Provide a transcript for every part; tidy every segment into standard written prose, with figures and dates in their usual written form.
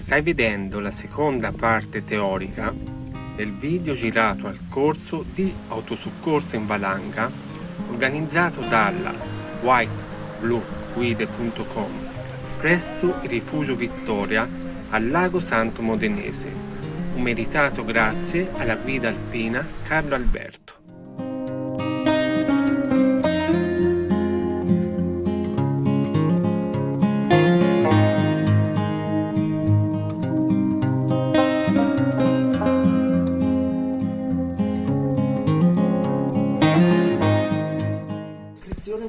Stai vedendo la seconda parte teorica del video girato al corso di autosoccorso in valanga organizzato dalla whiteblueguide.com presso il rifugio Vittoria al Lago Santo Modenese, un meritato grazie alla guida alpina Carlo Alberto.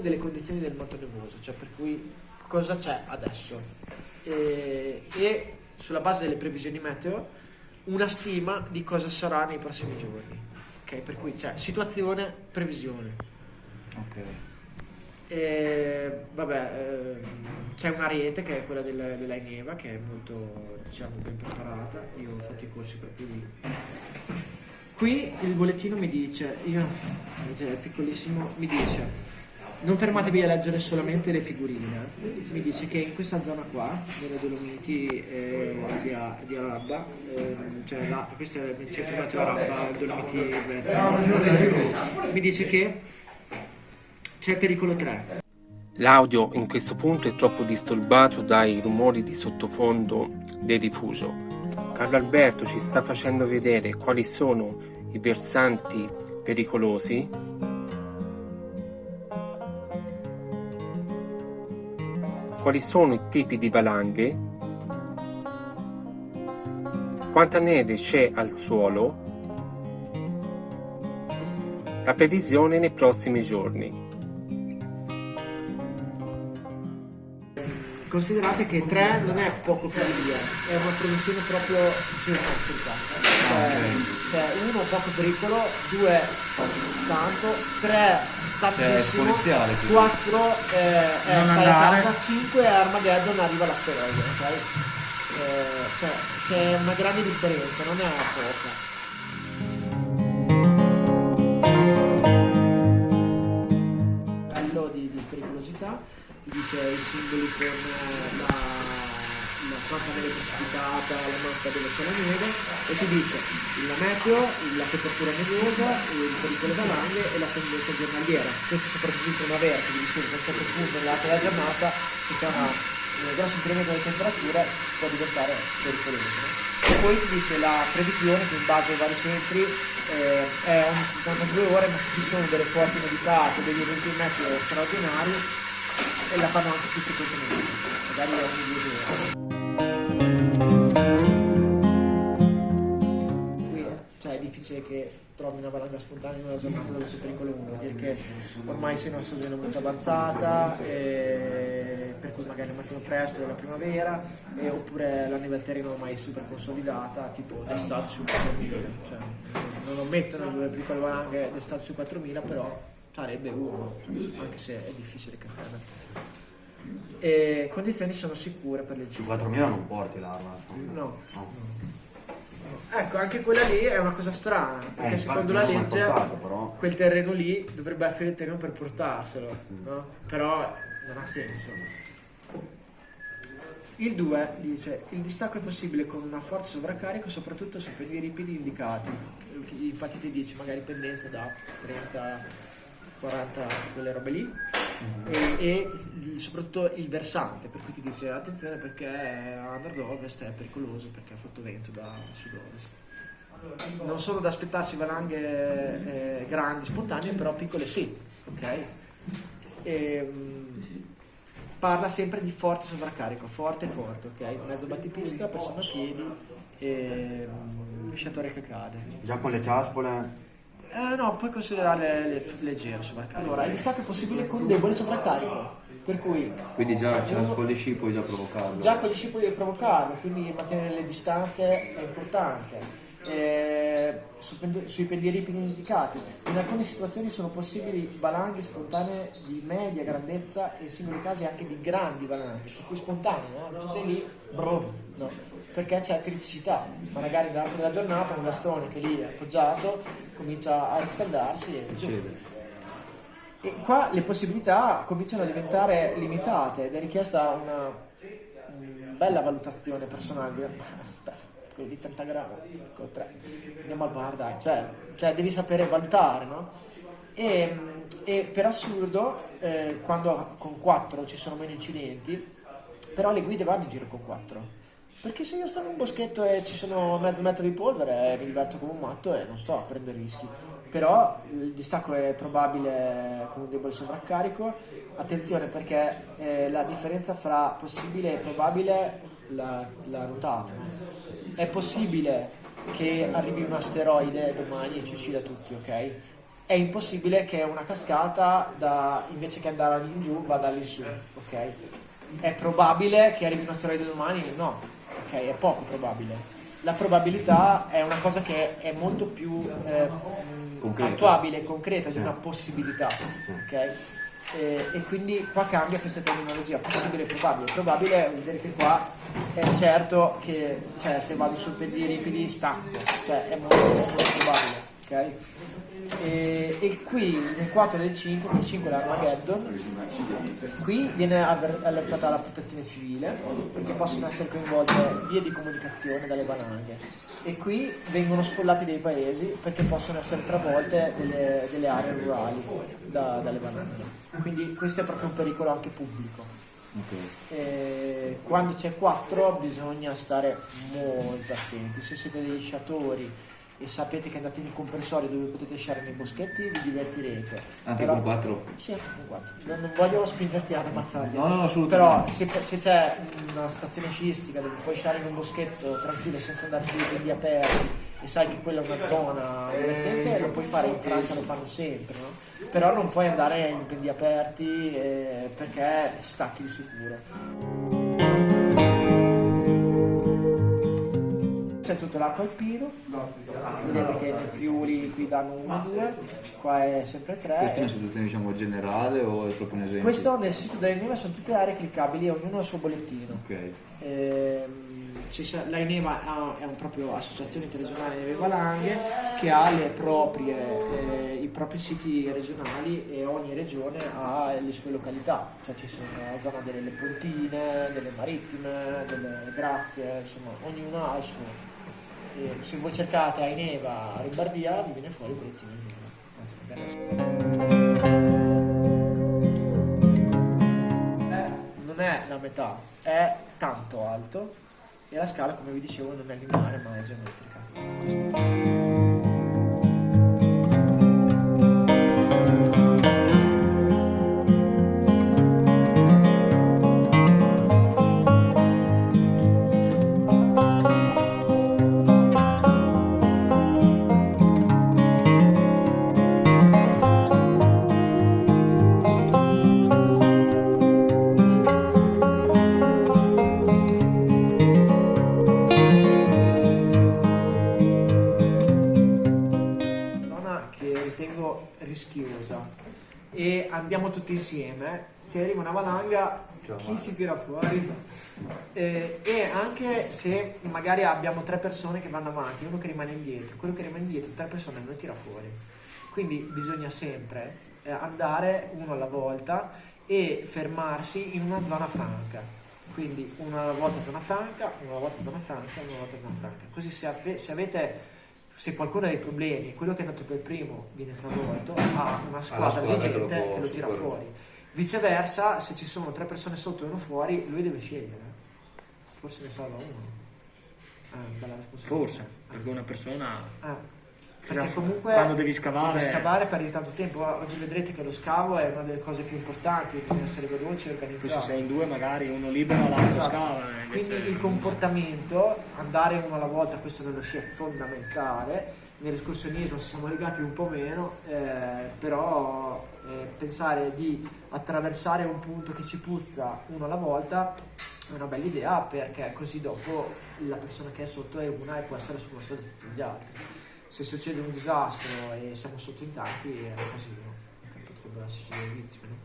Delle condizioni del manto nevoso, cioè per cui cosa c'è adesso e sulla base delle previsioni meteo una stima di cosa sarà nei prossimi giorni, ok? Per cui c'è situazione, previsione, ok. C'è una rete che è quella dell'Aineva che è molto, diciamo, ben preparata. Io ho fatto i corsi proprio lì. Qui il bollettino mi dice, è piccolissimo, mi dice: non fermatevi a leggere solamente le figurine. Mi dice che in questa zona qua, nelle Dolomiti di Arabba, questo è il centro meteo Arabba, Dolomiti Verde, mi dice che c'è pericolo 3. L'audio in questo punto è troppo disturbato dai rumori di sottofondo del rifugio. Carlo Alberto ci sta facendo vedere quali sono i versanti pericolosi, quali sono i tipi di valanghe, quanta neve c'è al suolo, la previsione nei prossimi giorni. Considerate che 3 non è poco per via, è una previsione proprio geometrica, cioè 1 poco pericolo, 2 tanto, 3 tantissimo, 4 stai a casa, 5 Armageddon, arriva l'asteroide, ok? C'è una grande differenza, non è poca. Di pericolosità, ti dice i simboli con la quanta neve precipitata, la notte dove c'è la neve, e ti dice la meteo, la copertura nevosa, il pericolo valanghe e la tendenza giornaliera. Questo soprattutto in primavera, che vi dicevo che a un certo punto nell'arco della giornata, se c'è un grosso incremento delle temperature, può diventare pericoloso. E poi ti dice la previsione, che in base ai vari centri è ogni 72 ore, ma se ci sono delle forti nevicate, degli eventi meteo straordinari, e la fanno anche più frequentemente, magari ogni 2 giorni. Qui è difficile che trovi una valanga spontanea in una giornata dove c'è pericolo 1, vuol dire che ormai sei in una stagione molto avanzata, per cui magari al mattino presto della primavera, oppure la neve al terreno ormai super consolidata, tipo d'estate sui 4000, cioè non ammettono il pericolo valanghe d'estate sui 4000, però sarebbe uno, anche se è difficile capire. E condizioni sono sicure per le città. Su 4000 non porti l'arma? No. Ecco, anche quella lì è una cosa strana, perché secondo la legge quel terreno lì dovrebbe essere il terreno per portarselo, no? Però non ha senso. Il 2 dice: il distacco è possibile con una forte sovraccarico, soprattutto su pendii ripidi indicati. Infatti ti dice magari pendenza da 30 40, quelle robe lì, e soprattutto il versante, per cui ti dice attenzione perché a nord-ovest è pericoloso perché ha fatto vento da sud-ovest. Non sono da aspettarsi valanghe grandi, spontanee, però piccole sì, ok? Parla sempre di forte sovraccarico, forte, ok? Mezzo battipista, persona a piedi, sciatore che cade. Già con le ciaspole? No, puoi considerare leggero sovraccarico. Allora, il distacco è possibile con debole sovraccarico, per cui... Quindi già c'è con gli sci puoi già provocarlo. Già con gli sci puoi provocarlo, quindi mantenere le distanze è importante. Sui pendii ripidi indicati. In alcune situazioni sono possibili valanghe spontanee di media grandezza e in singoli casi anche di grandi valanghe, per cui spontanee, no? Tu sei lì, no, perché c'è criticità, ma magari nell'arco della giornata un bastone che lì è appoggiato comincia a riscaldarsi e qua le possibilità cominciano a diventare limitate ed è richiesta una bella valutazione personale. Aspetta, quello di 30 grammi, con 3, andiamo al bar, dai, cioè devi sapere valutare, no? E per assurdo, quando con 4 ci sono meno incidenti, però le guide vanno in giro con 4. Perché se io sto in un boschetto e ci sono mezzo metro di polvere, mi diverto come un matto e non sto correndo rischi. Però il distacco è probabile con un debole sovraccarico. Attenzione, perché la differenza fra possibile e probabile la notate. È possibile che arrivi un asteroide domani e ci uccida tutti, ok? È impossibile che una cascata invece che andare all'ingiù vada all'insù, ok? È probabile che arrivi un asteroide domani? No, ok? È poco probabile. La probabilità è una cosa che è molto più attuabile e concreta di una possibilità, ok? E quindi qua cambia questa terminologia, possibile e probabile. Probabile vuol dire che qua è certo che, cioè, se vado sul ripidi stacco, cioè è molto probabile, ok? E qui nel 4 e nel 5, nel 5 è l'Armageddon, qui viene allertata la protezione civile perché possono essere coinvolte vie di comunicazione dalle valanghe, e qui vengono sfollati dei paesi perché possono essere travolte delle aree rurali dalle valanghe, quindi questo è proprio un pericolo anche pubblico. Quando c'è 4 bisogna stare molto attenti. Se siete dei sciatori e sapete che andate in comprensori dove potete sciare nei boschetti, vi divertirete. Anche con 4? Sì, anche con 4. Non voglio spingerti ad ammazzarli. No, assolutamente. Però se c'è una stazione sciistica dove puoi sciare in un boschetto tranquillo senza andare sui piedi aperti e sai che quella è una zona divertente, lo puoi fare. In Francia lo fanno sempre, no? Però non puoi andare in piedi aperti perché stacchi di sicuro. C'è tutto l'arco alpino, vedete che nel Friuli qui danno 1 e 2, qua è sempre 3. Questa è una situazione, diciamo, generale o è proprio un esempio? Questo nel sito dell'Aineva sono tutte aree cliccabili, ognuno ha il suo bollettino. Ok. L'Aineva è un proprio associazione interregionale delle valanghe che ha i propri siti regionali, e ogni regione ha le sue località, cioè ci sono la zona delle Pontine, delle Marittime, delle Grazie, insomma ognuno ha il suo. E se voi cercate Aineva Lombardia vi viene fuori il bollettino Aineva. Non è la metà, è tanto alto, e la scala, come vi dicevo, non è lineare ma è geometrica. Rischiosa, e andiamo tutti insieme. Se arriva una valanga, chi si tira fuori? E anche se magari abbiamo 3 persone che vanno avanti, uno che rimane indietro, quello che rimane indietro, 3 persone non tira fuori. Quindi bisogna sempre andare uno alla volta e fermarsi in una zona franca. Quindi una alla volta zona franca, una alla volta zona franca, una alla volta zona franca. Così se qualcuno ha dei problemi, quello che è andato per primo viene travolto, ha una squadra di gente che lo tira fuori. Viceversa, se ci sono 3 persone sotto e uno fuori, lui deve scegliere. Forse ne salva uno. Bella responsabilità. Forse, perché una persona... Perché comunque quando devi scavare perdi tanto tempo. Oggi vedrete che lo scavo è una delle cose più importanti, bisogna essere veloci e organizzati. Poi se sei in 2 magari uno libero l'altro scava. Quindi il comportamento, andare uno alla volta, questo nello sci è fondamentale. Nell'escursionismo ci siamo legati un po' meno, però pensare di attraversare un punto che ci puzza uno alla volta è una bella idea, perché così dopo la persona che è sotto è una e può essere sommossa da tutti gli altri. Se succede un disastro e siamo sotto in tanti è un casino, perché potrebbero succedere vittime, no?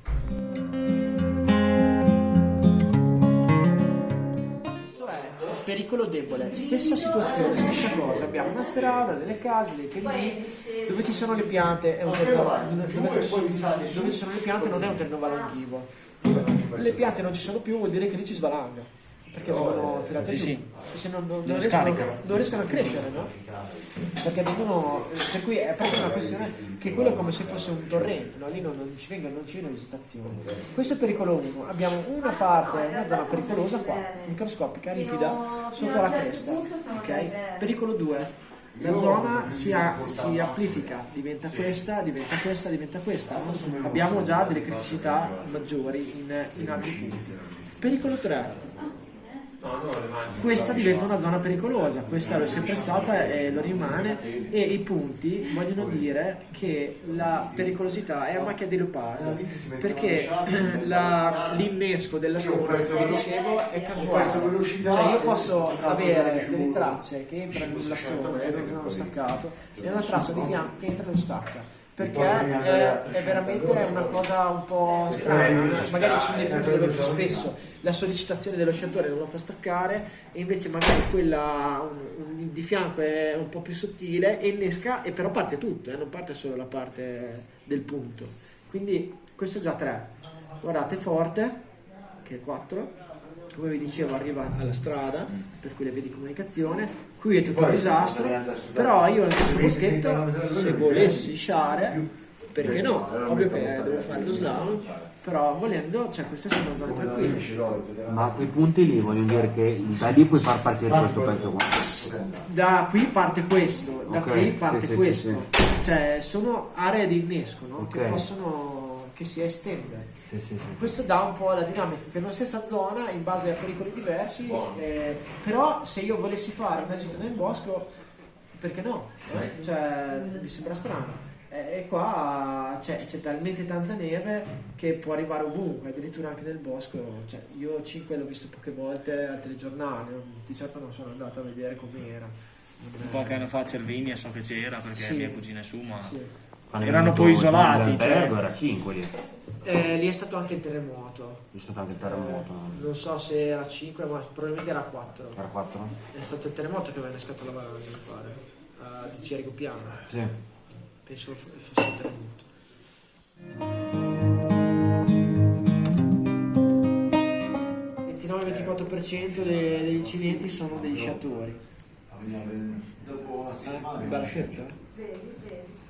Questo è il pericolo debole, stessa situazione, stessa cosa. Abbiamo una strada, delle case, dei pendii, dove ci sono le piante è un dove ci sono le piante non è un terreno valanghivo. Le piante non ci sono più, vuol dire che lì ci svalanga. perché vengono tirate Sì, giù. sì. Se non Le riescono, scaricano. non riescono a crescere, no? Perché vengono, per cui è proprio una questione che quello è come se fosse un torrente, no? Lì non ci vengono vegetazioni. Questo è pericolo 1. Abbiamo una zona pericolosa qua, microscopica, ripida, sotto la cresta. Ok? Pericolo 2. La zona si amplifica, diventa questa, diventa questa, diventa questa. No? Abbiamo già delle criticità maggiori in altri punti. Pericolo 3. Questa diventa una zona pericolosa, questa lo è sempre stata e lo rimane, e i punti vogliono dire che la pericolosità è a macchia di leopardo, perché l'innesco della stona, come dicevo, è casuale. Cioè io posso avere delle tracce che entrano nella stona e non staccato, e una traccia di fianco che entra e non stacca. Perché è veramente una cosa un po' strana, magari ci sono dei punti dove più spesso la sollecitazione dello sciatore non lo fa staccare, e invece magari quella di fianco è un po' più sottile e innesca, e però parte tutto, non parte solo la parte del punto. Quindi questo è già 3. Guardate forte, che è 4. Come vi dicevo, arriva alla strada, per cui le vedi di comunicazione. Qui è tutto un disastro, però io nel questo boschetto, se volessi sciare, perché no? Ovvio che devo fare lo slalom, però volendo, cioè queste sono zone tranquille. Ma quei punti lì voglio dire che da lì puoi far partire questo pezzo qua. Da qui parte questo, da Ok, qui parte sì, questo. Cioè sono aree di innesco, no? Ok. che si estende. Sì. Questo dà un po' la dinamica che in una stessa zona, in base a pericoli diversi, però se io volessi fare una gita nel bosco, perché no? Cioè, mi sembra strano. E qua c'è talmente tanta neve che può arrivare ovunque, addirittura anche nel bosco. Cioè, io 5 l'ho visto poche volte al telegiornale, di certo non sono andato a vedere com'era. Qualche anno fa a Cervinia so che c'era, perché Sì. mia cugina è su, ma Sì. Quando è erano venuto poi isolati. l'albergo Cioè, era 5 lì. Lì è stato anche il terremoto. C'è stato anche il terremoto. Non so se era 5, ma probabilmente era 4. Era 4? È stato il terremoto che aveva innescato la valanga, mi pare, di Cerigo Piano. Sì. Penso fosse il terremoto. 29-24% degli incidenti sono degli sciatori. Bella scelta.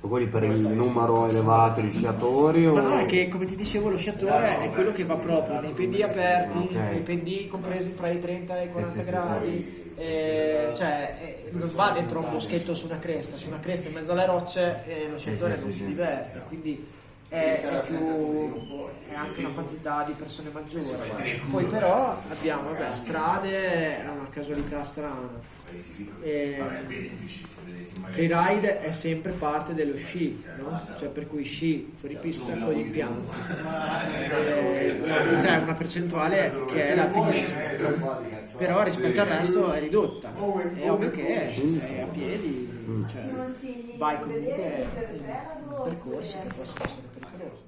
Quelli per il numero elevato di sciatori Ma no, o... è che come ti dicevo lo sciatore è quello che va proprio nei pendii aperti, Ok. nei pendii compresi fra i 30 e i 40 sì, gradi, non va dentro un boschetto su una cresta in mezzo alle rocce, lo sciatore non si diverte, quindi è anche una quantità di persone maggiore. Poi però abbiamo strade, è una casualità strana. Freeride è sempre parte dello sci, no? Cioè per cui sci fuori pista con gli impianti, c'è una percentuale che è l'alpinismo, però rispetto al resto è ridotta. È ovvio che se sei a piedi, cioè, vai comunque in percorsi che possono essere pericolosi.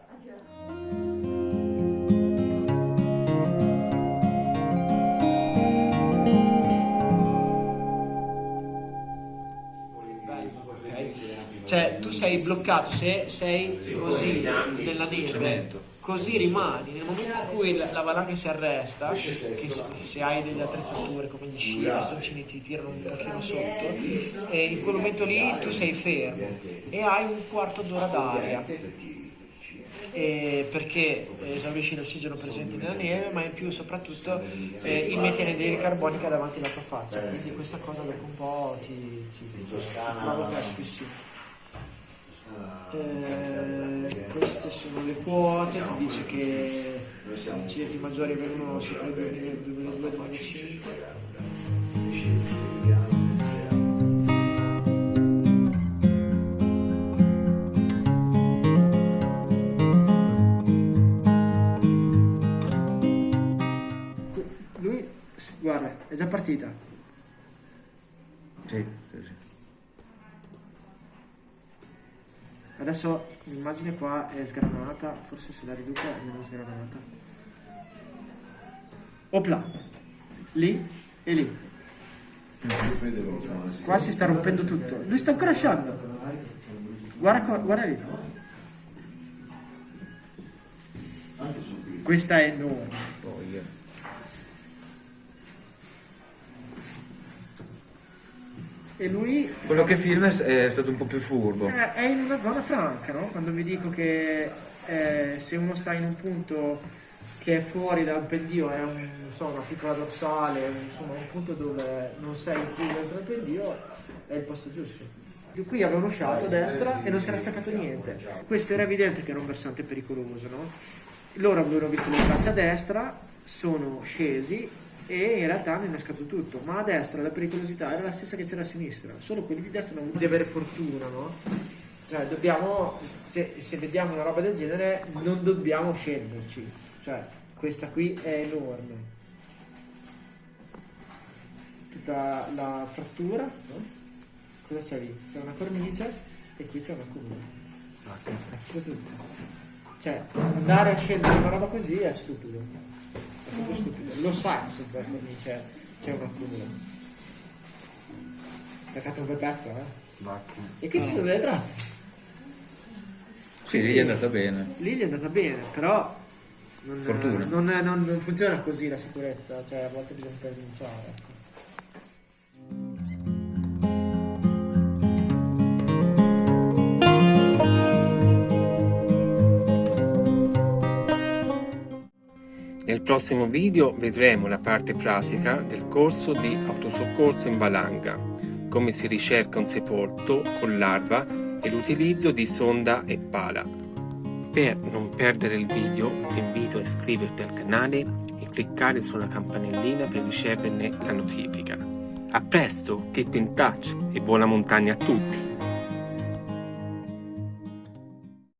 Cioè tu sei bloccato, se sei così nella neve, così rimani. Nel momento in cui la valanga si arresta, che se hai delle attrezzature come gli sci, i bastoncini ti tirano un pochino sotto, e in quel momento lì tu sei fermo e hai un quarto d'ora d'aria. Perché esaurisci l'ossigeno presente nella neve, ma in più soprattutto immetti anidride carbonica davanti alla tua faccia, quindi questa cosa dopo un po' ti provoca asfissia. Queste sono le quote, ti dice che gli incidenti maggiori vengono sopra il 2002-2005. Lui, guarda, è già partita. Sì. Adesso l'immagine qua è sgranata, forse se la riduco è meno sgranata. Opla, lì e lì. Qua si sta rompendo tutto. Lui sta ancora sciando. Guarda lì. Questa è enorme. E lui Quello che filma è stato un po' più furbo. è in una zona franca, no? Quando vi dico che se uno sta in un punto che è fuori dal pendio, è una piccola dorsale, insomma un punto dove non sei più dentro il pendio, è il posto giusto. Qui aveva uno sciato a destra e non si era staccato niente. Questo era evidente che era un versante pericoloso, no? Loro avevano visto le tracce a destra, sono scesi e in realtà hanno innescato tutto, ma a destra la pericolosità era la stessa che c'era a sinistra, solo quelli di destra hanno avuto di avere fortuna, no? Cioè dobbiamo, se vediamo una roba del genere non dobbiamo scenderci, cioè questa qui è enorme, tutta la frattura, no? Cosa c'è lì? C'è una cornice e qui c'è una curva, ecco tutto. Cioè andare a scendere una roba così è stupido, è proprio stupido, lo sai se per cornice c'è una curva. Hai fatto un bel pezzo, E qui ci sono delle tracce. Sì, lì è andata bene. Lì gli è andata bene, però Fortuna. non funziona così la sicurezza, cioè a volte bisogna rinunciare. Ecco. Nel prossimo video vedremo la parte pratica del corso di autosoccorso in valanga, come si ricerca un sepolto con larva e l'utilizzo di sonda e pala. Per non perdere il video ti invito a iscriverti al canale e cliccare sulla campanellina per riceverne la notifica. A presto, keep in touch e buona montagna a tutti!